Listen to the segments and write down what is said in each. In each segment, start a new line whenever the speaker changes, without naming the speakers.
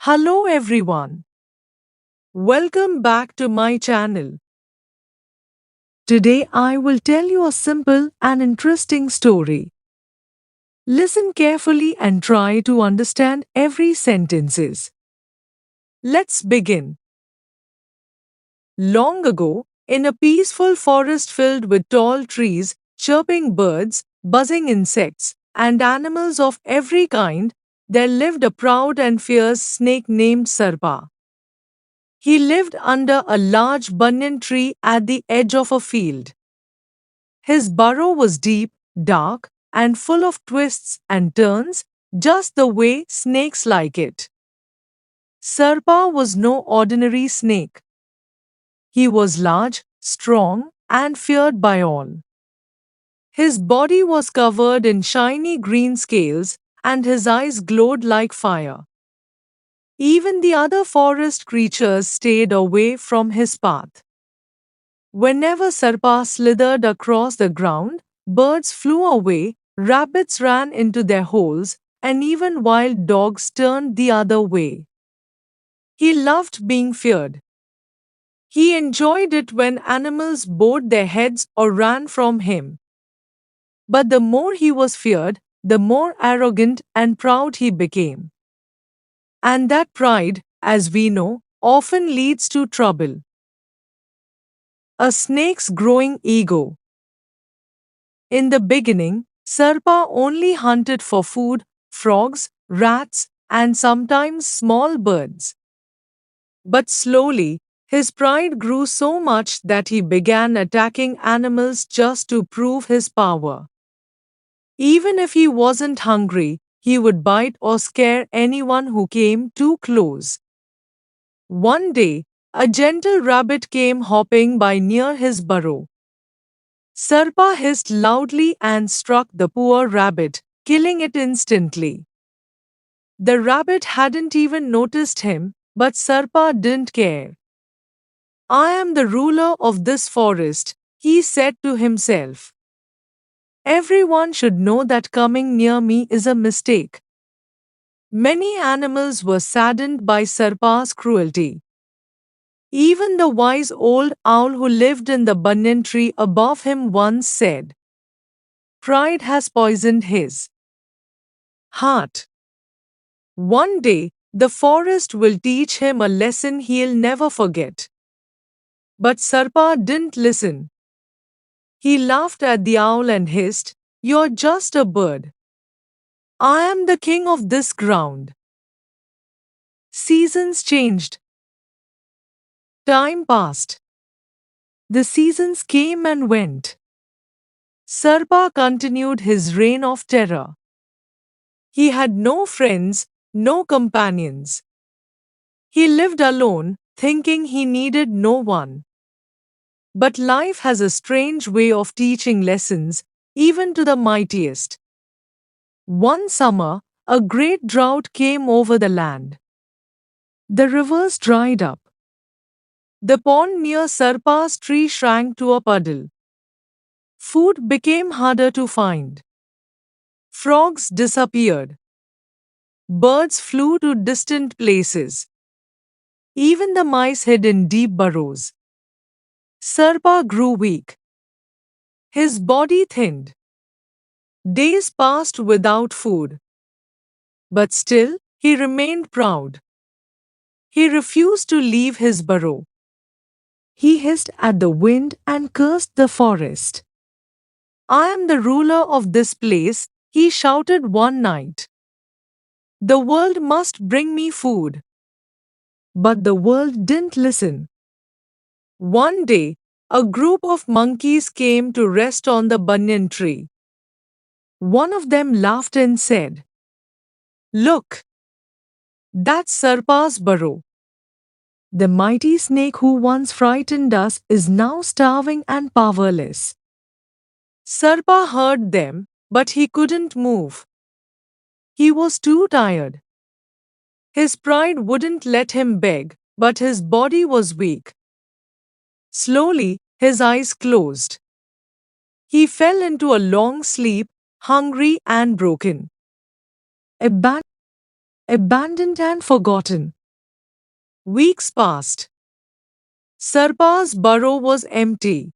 Hello everyone. Welcome back to my channel. Today I will tell you a simple and interesting story. Listen carefully and try to understand every sentences. Let's begin. Long ago, in a peaceful forest filled with tall trees, chirping birds, buzzing insects, and animals of every kind, there lived a proud and fierce snake named Sarpa. He lived under a large banyan tree at the edge of a field. His burrow was deep, dark, and full of twists and turns, just the way snakes like it. Sarpa was no ordinary snake. He was large, strong, and feared by all. His body was covered in shiny green scales, and his eyes glowed like fire. Even the other forest creatures stayed away from his path. Whenever Sarpa slithered across the ground, birds flew away, rabbits ran into their holes, and even wild dogs turned the other way. He loved being feared. He enjoyed it when animals bowed their heads or ran from him. But the more he was feared, the more arrogant and proud he became. And that pride, as we know, often leads to trouble. A snake's growing ego. In the beginning, Sarpa only hunted for food, frogs, rats, and sometimes small birds. But slowly, his pride grew so much that he began attacking animals just to prove his power. Even if he wasn't hungry, he would bite or scare anyone who came too close. One day, a gentle rabbit came hopping by near his burrow. Sarpa hissed loudly and struck the poor rabbit, killing it instantly. The rabbit hadn't even noticed him, but Sarpa didn't care. I am the ruler of this forest, he said to himself. Everyone should know that coming near me is a mistake. Many animals were saddened by Sarpa's cruelty. Even the wise old owl who lived in the banyan tree above him once said, pride has poisoned his heart. One day, the forest will teach him a lesson he'll never forget. But Sarpa didn't listen. He laughed at the owl and hissed, you're just a bird. I am the king of this ground. Seasons changed. Time passed. The seasons came and went. Sarpa continued his reign of terror. He had no friends, no companions. He lived alone, thinking he needed no one. But life has a strange way of teaching lessons, even to the mightiest. One summer, a great drought came over the land. The rivers dried up. The pond near Sarpa's tree shrank to a puddle. Food became harder to find. Frogs disappeared. Birds flew to distant places. Even the mice hid in deep burrows. Sarpa grew weak. His body thinned. Days passed without food. But still, he remained proud. He refused to leave his burrow. He hissed at the wind and cursed the forest. I am the ruler of this place, he shouted one night. The world must bring me food. But the world didn't listen. One day, a group of monkeys came to rest on the banyan tree. One of them laughed and said, look, that's Sarpa's burrow. The mighty snake who once frightened us is now starving and powerless. Sarpa heard them, but he couldn't move. He was too tired. His pride wouldn't let him beg, but his body was weak. Slowly, his eyes closed. He fell into a long sleep, hungry and broken. Abandoned abandoned and forgotten. Weeks passed. Sarpa's burrow was empty.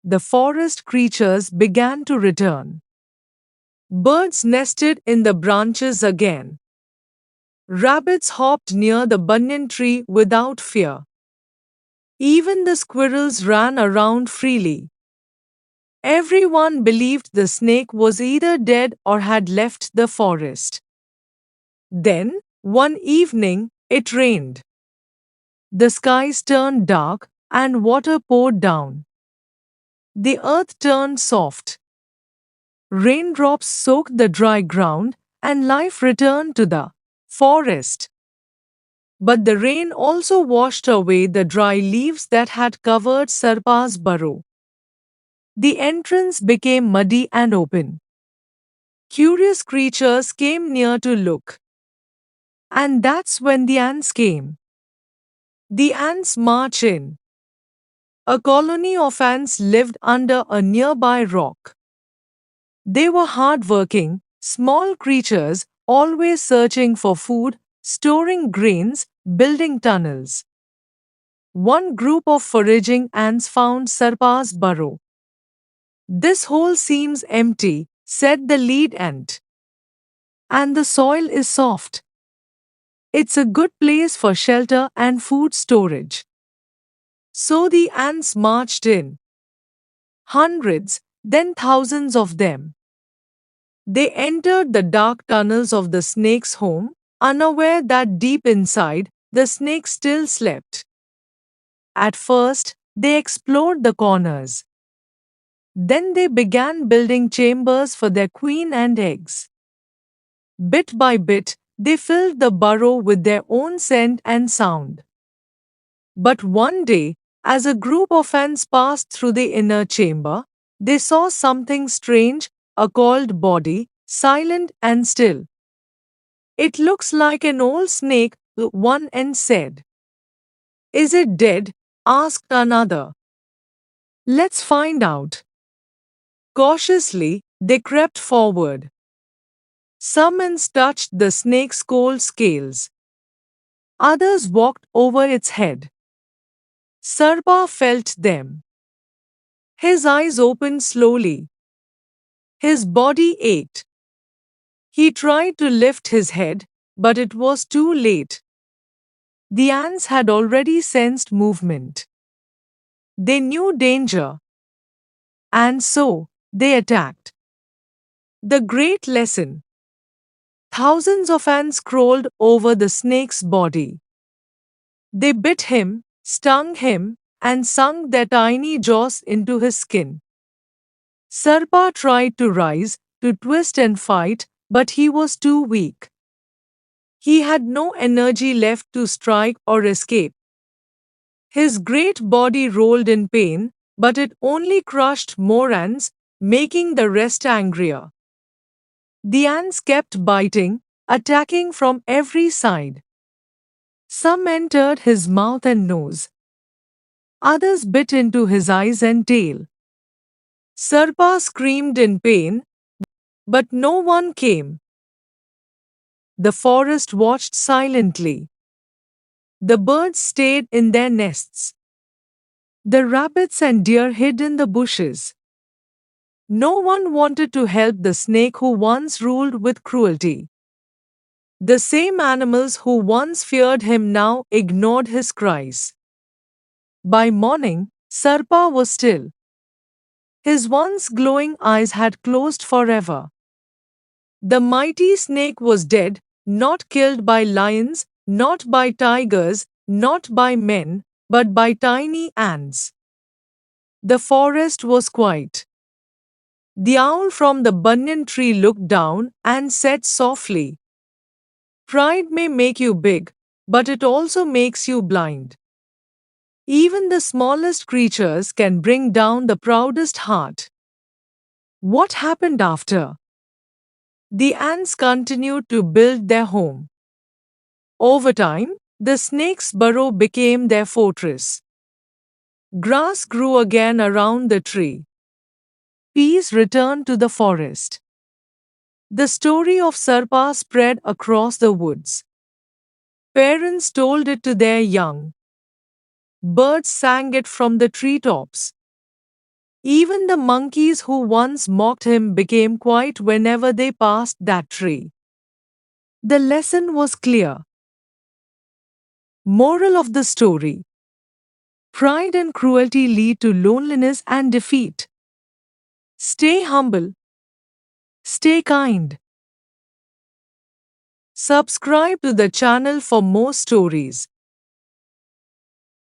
The forest creatures began to return. Birds nested in the branches again. Rabbits hopped near the banyan tree without fear. Even the squirrels ran around freely. Everyone believed the snake was either dead or had left the forest. Then, one evening, it rained. The skies turned dark and water poured down. The earth turned soft. Raindrops soaked the dry ground and life returned to the forest. But the rain also washed away the dry leaves that had covered Sarpa's burrow. The entrance became muddy and open. Curious creatures came near to look. And that's when the ants came. The ants marched in. A colony of ants lived under a nearby rock. They were hardworking, small creatures, always searching for food, storing grains, building tunnels. One group of foraging ants found Sarpa's burrow. This hole seems empty, said the lead ant. And the soil is soft. It's a good place for shelter and food storage. So the ants marched in. Hundreds, then thousands of them. They entered the dark tunnels of the snake's home, unaware that deep inside, the snake still slept. At first, they explored the corners. Then they began building chambers for their queen and eggs. Bit by bit, they filled the burrow with their own scent and sound. But one day, as a group of ants passed through the inner chamber, they saw something strange, a coiled body, silent and still. It looks like an old snake, one ant said. Is it dead? Asked another. Let's find out. Cautiously, they crept forward. Some ants touched the snake's cold scales. Others walked over its head. Sarpa felt them. His eyes opened slowly. His body ached. He tried to lift his head, but it was too late. The ants had already sensed movement. They knew danger. And so, they attacked. The great lesson. Thousands of ants crawled over the snake's body. They bit him, stung him, and sunk their tiny jaws into his skin. Sarpa tried to rise, to twist and fight, but he was too weak. He had no energy left to strike or escape. His great body rolled in pain, but it only crushed more ants, making the rest angrier. The ants kept biting, attacking from every side. Some entered his mouth and nose. Others bit into his eyes and tail. Sarpa screamed in pain, but no one came. The forest watched silently. The birds stayed in their nests. The rabbits and deer hid in the bushes. No one wanted to help the snake who once ruled with cruelty. The same animals who once feared him now ignored his cries. By morning, Sarpa was still. His once glowing eyes had closed forever. The mighty snake was dead, not killed by lions, not by tigers, not by men, but by tiny ants. The forest was quiet. The owl from the banyan tree looked down and said softly, Pride may make you big, but it also makes you blind. Even the smallest creatures can bring down the proudest heart. What happened after? The ants continued to build their home. Over time, the snake's burrow became their fortress. Grass grew again around the tree. Peace returned to the forest. The story of Sarpa spread across the woods. Parents told it to their young. Birds sang it from the treetops. Even the monkeys who once mocked him became quiet whenever they passed that tree. The lesson was clear. Moral of the story: pride and cruelty lead to loneliness and defeat. Stay humble, stay kind. Subscribe to the channel for more stories.